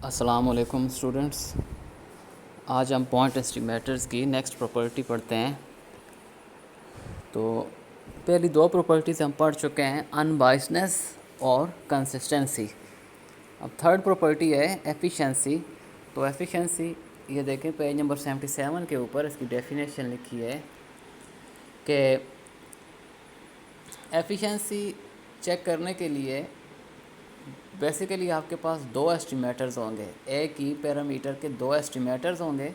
अस्सलाम वालेकुम स्टूडेंट्स। आज हम पॉइंट एस्टिमेटर्स की नेक्स्ट प्रॉपर्टी पढ़ते हैं। तो पहली दो प्रॉपर्टीज़ हम पढ़ चुके हैं, अनबाइसनेस और कंसिस्टेंसी। अब थर्ड प्रॉपर्टी है एफिशिएंसी। तो एफिशिएंसी ये देखें, पेज नंबर 77 के ऊपर इसकी डेफिनेशन लिखी है कि एफिशिएंसी चेक करने के लिए बेसिकली आपके पास दो एस्टिमेटर्स होंगे। एक ही पैरामीटर के दो एस्टिमेटर्स होंगे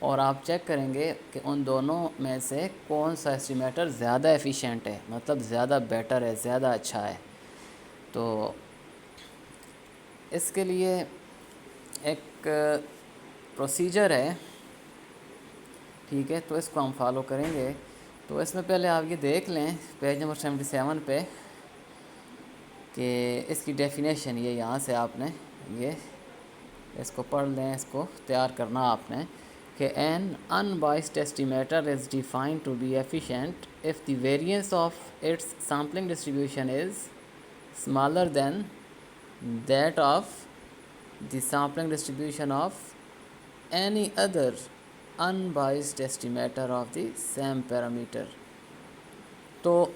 और आप चेक करेंगे कि उन दोनों में से कौन सा एस्टिमेटर ज़्यादा एफिशिएंट है, मतलब ज़्यादा बेटर है, ज़्यादा अच्छा है। तो इसके लिए एक प्रोसीजर है, ठीक है, तो इसको हम फॉलो करेंगे। तो इसमें पहले आप ये देख लें पेज नंबर 77 पे कि इसकी डेफिनेशन ये यहाँ से आपने ये इसको पढ़ लें, इसको तैयार करना आपने कि an unbiased estimator is defined to be efficient if the variance of its sampling distribution is smaller than that of the sampling distribution of any other unbiased estimator of the same parameter. तो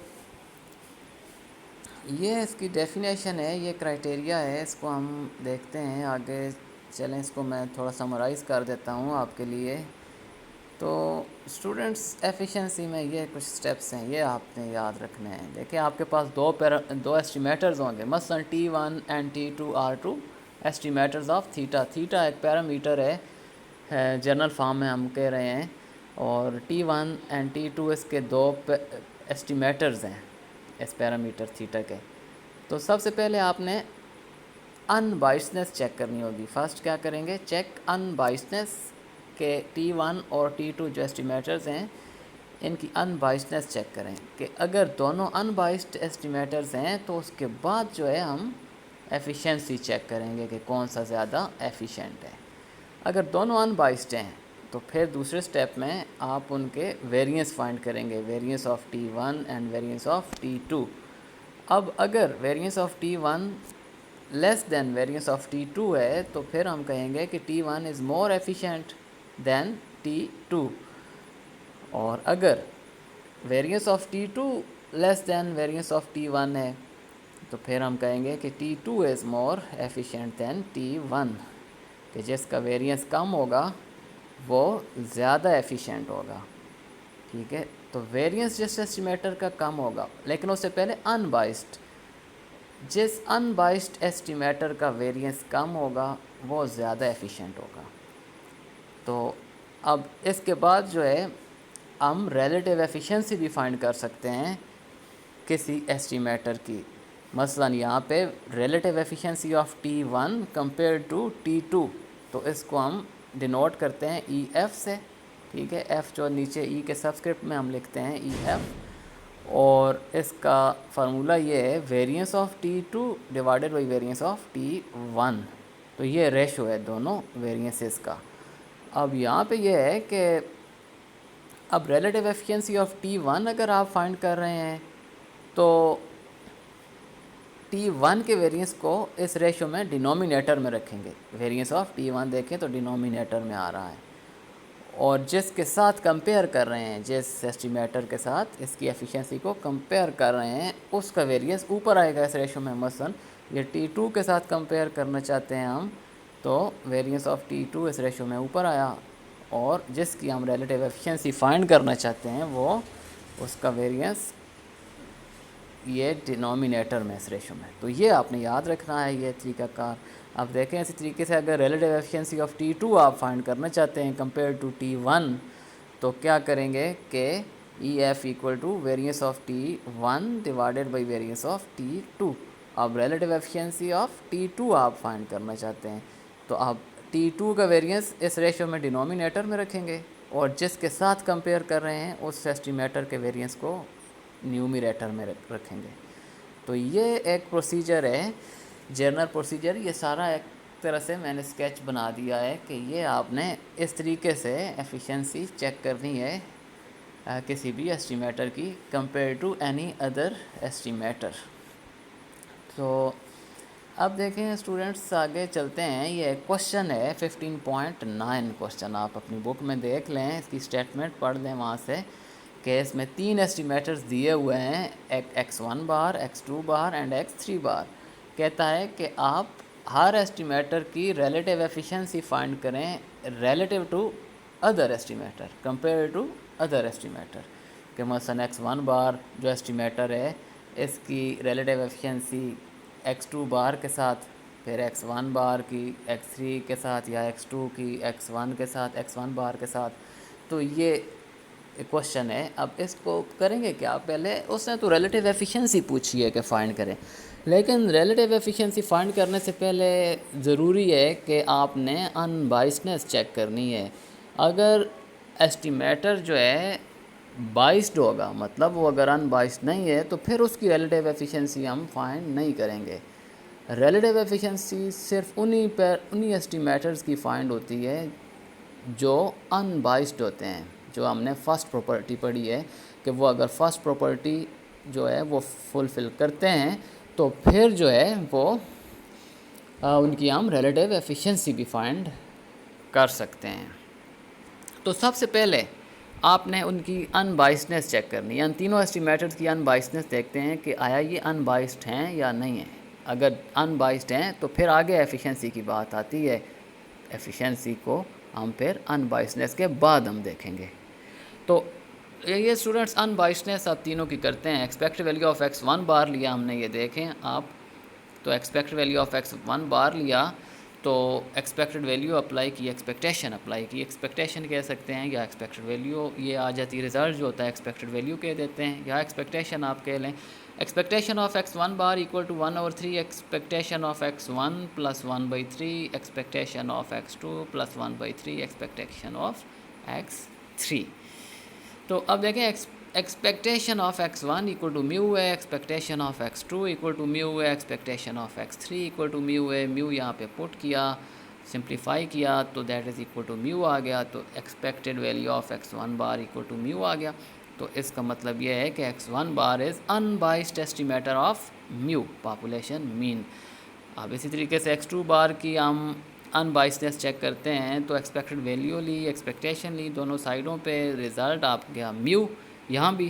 ये इसकी definition है, ये criteria है। इसको हम देखते हैं आगे चलें। इसको मैं थोड़ा समराइज़ कर देता हूँ आपके लिए। तो स्टूडेंट्स, एफिशिएंसी में ये कुछ स्टेप्स हैं, ये आपने याद रखने हैं। देखिए, आपके पास दो एस्टिमेटर्स होंगे, मसलन T1 and T2 are two estimators of theta. Theta एक पैरामीटर है, जनरल फॉर्म में हम कह रहे हैं, और T1 एंड T2 इसके दो एस्टिमेटर्स हैं इस पैरामीटर थीटा के। तो सबसे पहले आपने अनबाइसनेस चेक करनी होगी। फर्स्ट क्या करेंगे, चेक अनबाइसनेस के T1 और T2 जो एस्टिमेटर्स हैं इनकी अनबाइसनेस चेक करें कि अगर दोनों अनबाइस्ड एस्टिमेटर्स हैं तो उसके बाद जो है हम एफिशिएंसी चेक करेंगे कि कौन सा ज़्यादा एफिशिएंट है। अगर दोनों अनबाइस्ड हैं तो फिर दूसरे स्टेप में आप उनके वेरिएंस फाइंड करेंगे, variance of T1 and variance of T2। अब अगर variance of T1 less than variance of T2 है तो फिर हम कहेंगे कि T1 is more efficient then T2। और अगर variance of T2 less than variance of T1 है तो फिर हम कहेंगे कि T2 is more efficient then T1, कि जिसका वेरिएंस कम होगा वो ज़्यादा एफिशिएंट होगा। ठीक है, तो वेरिएंस जिस एस्टिमेटर का कम होगा, लेकिन उससे पहले अनबाइस्ड, जिस अनबाइस्ड एस्टिमेटर का वेरिएंस कम होगा वो ज़्यादा एफिशिएंट होगा। तो अब इसके बाद जो है हम रिलेटिव एफिशिएंसी भी फाइंड कर सकते हैं किसी एस्टिमेटर की। मसलन यहाँ पे relative efficiency of T1 compare to T2, तो इसको हम डिनोट करते हैं EF से। ठीक है, F जो नीचे E के सबस्क्रिप्ट में हम लिखते हैं EF, और इसका फार्मूला ये है variance of T2 divided by variance of T1। तो ये रेशो है दोनों वेरिएंसेस का। अब यहाँ पे ये है कि अब रिलेटिव एफिशिएंसी ऑफ T1 अगर आप फाइंड कर रहे हैं तो T1 के वेरिएंस को इस रेशो में डिनोमिनेटर में रखेंगे। वेरिएंस ऑफ T1 देखें तो डिनोमिनेटर में आ रहा है, और जिसके साथ कंपेयर कर रहे हैं, जिस एस्टिमेटर के साथ इसकी एफिशिएंसी को कंपेयर कर रहे हैं, उसका वेरिएंस ऊपर आएगा इस रेशो में। मसलन ये T2 के साथ कंपेयर करना चाहते हैं हम, तो वेरिएंस ऑफ T2 इस रेशो में ऊपर आया, और जिसकी हम रिलेटिव एफिशिएंसी फाइंड करना चाहते हैं वो उसका वेरिएंस ये डिनोमिनेटर में इस रेशो में। तो ये आपने याद रखना है, ये तरीक़ाकार। अब देखें, इसी तरीके से अगर रिलेटिव एफिशिएंसी ऑफ T2 आप फाइंड करना चाहते हैं कंपेयर टू T1, तो क्या करेंगे कि EF equal to variance of T1 divided by variance of T2। अब रिलेटिव एफिशिएंसी ऑफ T2 आप फाइंड करना चाहते हैं तो आप T2 का वेरिएंस इस रेशो में डिनोमिनेटर में रखेंगे, और जिसके साथ कंपेयर कर रहे हैं उस एस्टिमेटर के वेरिएंस को न्यूमरेटर में रखेंगे। तो ये एक प्रोसीजर है, जनरल प्रोसीजर। ये सारा एक तरह से मैंने स्केच बना दिया है कि ये आपने इस तरीके से एफिशिएंसी चेक करनी है किसी भी एस्टिमेटर की compare to any other estimator. तो अब देखें स्टूडेंट्स, आगे चलते हैं। ये क्वेश्चन है 15.9 क्वेश्चन, आप अपनी बुक में देख लें, इसकी स्टेटमेंट पढ़ लें वहाँ से कि इसमें 3 एस्टिमेटर्स दिए हुए हैं, एक x1 bar, x2 bar and x3 बार। कहता है कि आप हर एस्टिमेटर की रिलेटिव एफिशिएंसी फाइंड करें relative to other estimator, compare to other estimator. कि मसलन x1 बार जो एस्टिमेटर है इसकी रिलेटिव एफिशिएंसी x2 बार के साथ, फिर x1 बार की x3 के साथ, या x2 की x1 के साथ, x1 बार के साथ। तो ये क्वेश्चन है। अब इसको करेंगे क्या, पहले उसने तो रिलेटिव एफिशिएंसी पूछी है कि फ़ाइंड करें, लेकिन रिलेटिव एफिशिएंसी फ़ाइंड करने से पहले ज़रूरी है कि आपने अनबाइसनेस चेक करनी है। अगर एस्टिमेटर जो है बाइस्ड होगा, मतलब वो अगर अनबाइस्ड नहीं है, तो फिर उसकी रिलेटिव एफिशिएंसी हम फाइंड नहीं करेंगे। रिलेटिव एफिशिएंसी सिर्फ उन्हीं एस्टिमेटर्स की फाइंड होती है जो अनबाइस्ड होते हैं। जो हमने फर्स्ट प्रॉपर्टी पढ़ी है कि वो अगर फर्स्ट प्रॉपर्टी जो है वो फुलफ़िल करते हैं तो फिर जो है वो उनकी हम रिलेटिव एफिशिएंसी भी फाइंड कर सकते हैं। तो सबसे पहले आपने उनकी अनबाइसनेस चेक करनी है। इन तीनों एस्टिमेटर्स की अनबाइसनेस देखते हैं कि आया ये अनबाइस्ड हैं या नहीं है। अगर अनबाइस्ड हैं तो फिर आगे एफिशिएंसी की बात आती है। एफिशिएंसी को हम फिर अनबाइसनेस के बाद हम देखेंगे। तो ये स्टूडेंट्स अनबाइसनेस आप तीनों की करते हैं। एक्सपेक्टेड वैल्यू ऑफ x1 बार लिया हमने, ये देखें आप। तो एक्सपेक्टेड वैल्यू ऑफ x1 बार लिया तो एक्सपेक्टेड वैल्यू अप्लाई की, एक्सपेक्टेशन अप्लाई की, एक्सपेक्टेशन कह सकते हैं या एक्सपेक्टेड वैल्यू ये आ जाती है। रिजल्ट जो होता है एक्सपेक्टेड वैल्यू कह देते हैं या एक्सपेक्टेशन आप कह लें। Expectation of x1 bar equal to 1/3 expectation of x1 plus 1/3 expectation of x2 plus 1/3 expectation of x3। तो अब देखें expectation of x1 equal to mu है, expectation of x2 equal to mu है, expectation of x3 equal to mu है। Mu यहाँ पे put किया, simplify किया तो that is equal to mu आ गया। तो expected value of x1 bar equal to mu आ गया। तो इसका मतलब यह है कि x1 bar is unbiased estimator of mu, population mean. अब इसी तरीके से x2 बार की हम अनबाइसनेस चेक करते हैं तो एक्सपेक्टेड वैल्यू ली, एक्सपेक्टेशन ली, दोनों साइडों पे रिज़ल्ट आप गया म्यू यहाँ भी।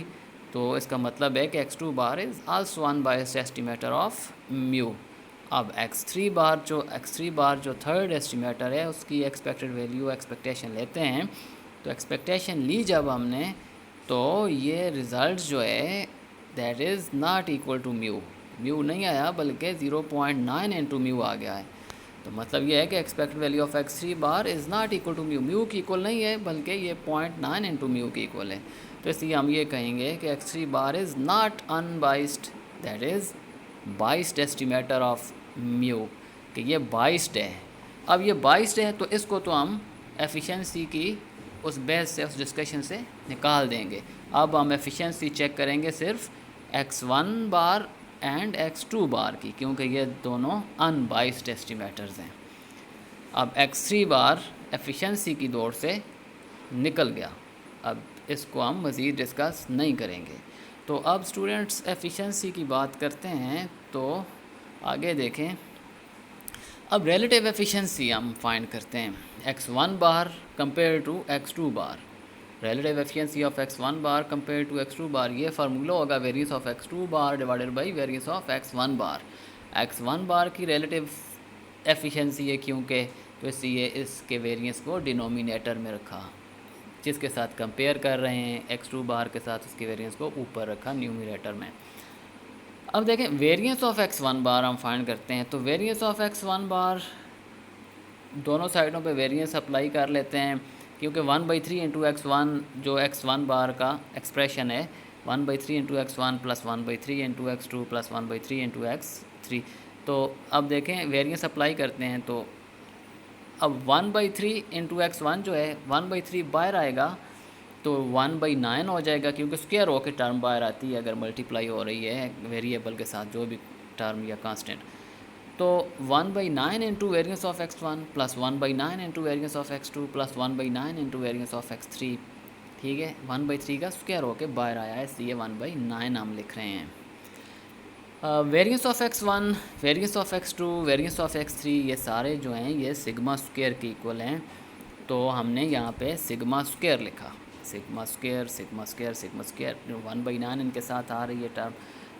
तो इसका मतलब है कि x2 bar is also unbiased estimator of mu. अब x3 बार जो थर्ड एस्टिमेटर है उसकी एक्सपेक्टेड वैल्यू एक्सपेक्टेशन लेते हैं। तो एक्सपेक्टेशन ली जब हमने तो ये रिज़ल्ट जो है that is not equal to mu. Mu नहीं आया बल्कि 0.9 इंटू म्यू आ गया है। तो मतलब ये है कि expected value of x3 bar is not equal to mu, mu की इक्वल नहीं है बल्कि ये 0.9 इंटू म्यू की इक्वल है। तो इसलिए हम ये कहेंगे कि x3 bar is not unbiased, that is biased estimator of mu, कि ये बाइस्ड है। अब ये बाइस्ड है तो इसको तो हम एफिशिएंसी की उस बेस से, उस डिस्कशन से निकाल देंगे। अब हम एफिशिएंसी चेक करेंगे सिर्फ x1 बार एंड x2 बार की, क्योंकि ये दोनों अनबाइस्ड एस्टिमेटर्स हैं। अब x3 बार एफिशिएंसी की दौड़ से निकल गया, अब इसको हम मज़ीद डिस्कस नहीं करेंगे। तो अब स्टूडेंट्स एफिशिएंसी की बात करते हैं तो आगे देखें। अब रिलेटिव एफिशिएंसी हम फाइंड करते हैं x1 bar compare to x2 bar. Relative efficiency of x1 bar compare to x2 bar, ये फार्मूला होगा variance of x2 bar divided by variance of x1 bar. x1 bar की relative efficiency है क्योंकि, तो इसलिए इसके वेरियंस को denominator में रखा, जिसके साथ कंपेयर कर रहे हैं x2 बार के साथ उसके वेरियंस को ऊपर रखा न्यूमिनेटर में। अब देखें वेरियंस ऑफ x1 बार हम फाइंड करते हैं। तो वेरियंस ऑफ x1 बार दोनों साइडों पे वेरियंस अप्लाई कर लेते हैं, क्योंकि 1/3 इंटू x1 जो x1 बार का एक्सप्रेशन है, 1/3 into x1 plus 1/3 into x2 plus 1/3 into x3। तो अब देखें वेरियंस अप्लाई करते हैं तो अब 1/3 इंटू x1 जो है 1/3 बाहर आएगा तो 1/9 हो जाएगा, क्योंकि स्क्वायर होकर टर्म बाहर आती है अगर मल्टीप्लाई हो रही है वेरिएबल के साथ जो भी टर्म या कांस्टेंट। तो 1/9 into variance of x1 plus 1/9 into variance of x2 plus 1/9 into variance of x3। ठीक है, 1/3 का स्क्वायर होकर बाहर आया है, इसलिए 1/9 हम लिख रहे हैं। Variance of x1, variance of x2, variance of x3, ये सारे जो हैं ये सिग्मा स्क्वायर के इक्वल हैं। तो हमने यहाँ पे सिग्मा स्क्वायर लिखा, sigma square sigma square sigma square, 1/9 इनके साथ आ रही है टर्म।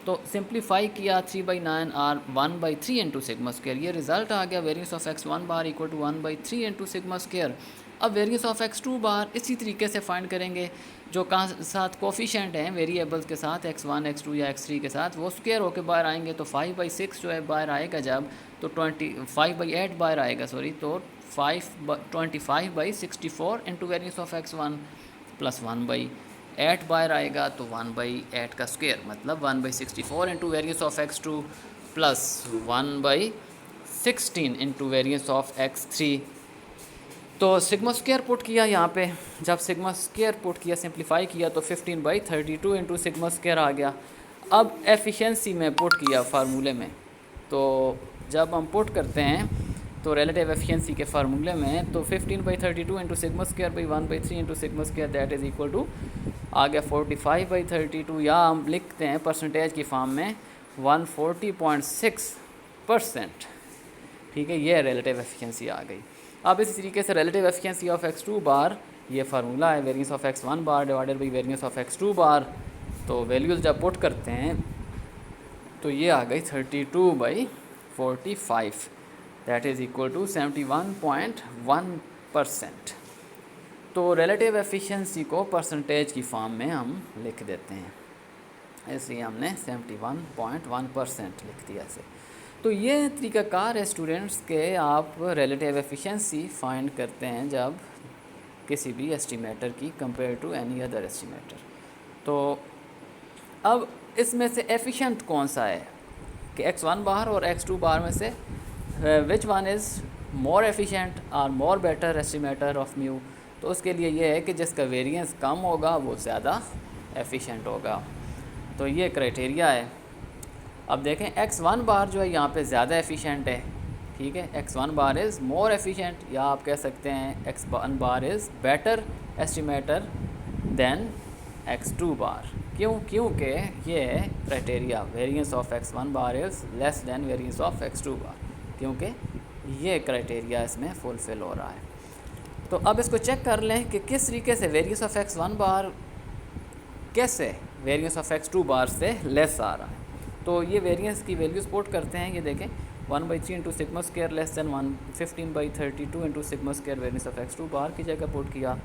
तो सिंप्लीफाई किया 3/9 और 1/3 इंटू सिग्मा स्क्वायर, ये रिजल्ट आ गया variance of x1 bar equal to 1/3 into sigma square. अब वेरिएंस ऑफ x2 बार इसी तरीके से फाइंड करेंगे, जो कहाँ साथ कोफिशेंट हैं वेरिएबल्स के साथ x1 x2 या x3 के साथ, वो स्क्वायर होकर बाहर आएंगे। तो 5/6 जो है बाहर आएगा जब, तो 5/8 बाहर आएगा सॉरी, तो 25/64 into variance of x1 plus 1/8 बाहर आएगा, तो 1/8 का स्क्वायर मतलब 1/64 into variance of x2 plus 1/16 into variance of x3। तो सिग्मा स्क्वायर पुट किया यहाँ पे, जब सिग्मा स्क्वायर पुट किया सिंप्लीफाई किया तो 15/32 इंटू सिग्मा स्क्वायर आ गया। अब एफिशिएंसी में पुट किया फार्मूले में, तो जब हम पुट करते हैं तो रिलेटिव एफिशिएंसी के फार्मूले में, तो 15/32 into sigma square by 1/3 into sigma square that is equal to आ गया 45/32, या हम लिखते हैं परसेंटेज की फॉर्म में 140.6%। ठीक है, ये रिलेटिव एफिशिएंसी आ गई। अब इसी तरीके से relative efficiency of x2 bar, ये फार्मूला है variance of x1 bar divided by variance of x2 bar. तो वैल्यूज़ जब पुट करते हैं तो ये आ गई 32/45 दैट इज़ इक्वल टू 71.1%। तो रिलेटिव एफिशिएंसी को परसेंटेज की फॉर्म में हम लिख देते हैं, इसलिए हमने 71.1% लिख दिया इसे। तो ये तरीक़ाकार है स्टूडेंट्स के आप रिलेटिव एफिशिएंसी फाइंड करते हैं जब किसी भी एस्टिमेटर की compare to any other estimator. तो अब इसमें से एफिशिएंट कौन सा है कि x1 बार और x2 बार में से which one is more efficient और more better estimator of mu. तो उसके लिए ये है कि जिसका वेरिएंस कम होगा वो ज़्यादा एफिशिएंट होगा। तो ये क्राइटेरिया है। अब देखें x1 बार जो है यहाँ पे ज़्यादा एफिशिएंट है, ठीक है, x1 bar is more efficient, या आप कह सकते हैं x1 bar is better estimator than x2 bar. क्योंकि ये criteria variance of x1 bar is less than variance of x2 bar, क्योंकि ये क्राइटेरिया इसमें फुलफ़िल हो रहा है। तो अब इसको चेक कर लें कि किस तरीके से वेरिएंस ऑफ x1 बार कैसे वेरिएंस ऑफ x2 बार से लेस आ रहा है। तो ये वेरिएंस की वैल्यूज़ पुट करते हैं, ये देखें 1/3 into sigma square less than 15/32 into sigma square variance of x2 बार की जगह पुट किया।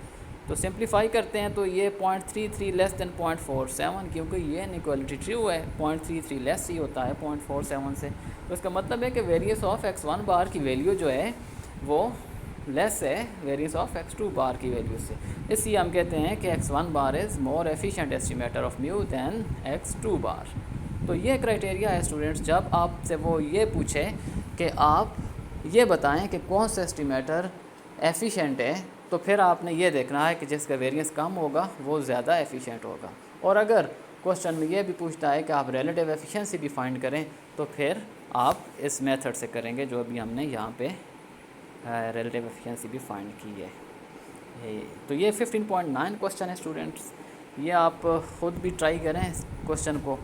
तो सिंप्लीफाई करते हैं तो ये 0.33 लेस दैन 0.47, क्योंकि ये इनइक्वालिटी ट्रू है, 0.33 लेस ही होता है 0.47 से। तो इसका मतलब है कि वेरिएंस ऑफ x1 बार की वैल्यू जो है वो लेस है वेरिएंस ऑफ x2 बार की वैल्यू से। इसलिए हम कहते हैं कि x1 bar is more efficient estimator of mu than x2 bar. तो ये क्राइटेरिया है स्टूडेंट्स, जब आपसे वो ये पूछे कि आप ये बताएं कि कौन सा एस्टिमेटर एफिशिएंट है, तो फिर आपने ये देखना है कि जिसका वेरिएंस कम होगा वो ज़्यादा एफिशिएंट होगा। और अगर क्वेश्चन में ये भी पूछता है कि आप रिलेटिव एफिशिएंसी भी फाइंड करें, तो फिर आप इस मेथड से करेंगे जो अभी हमने यहाँ पे रिलेटिव एफिशिएंसी भी फाइंड की है। तो ये 15.9 क्वेश्चन है स्टूडेंट्स, ये आप ख़ुद भी ट्राई करें इस क्वेश्चन को।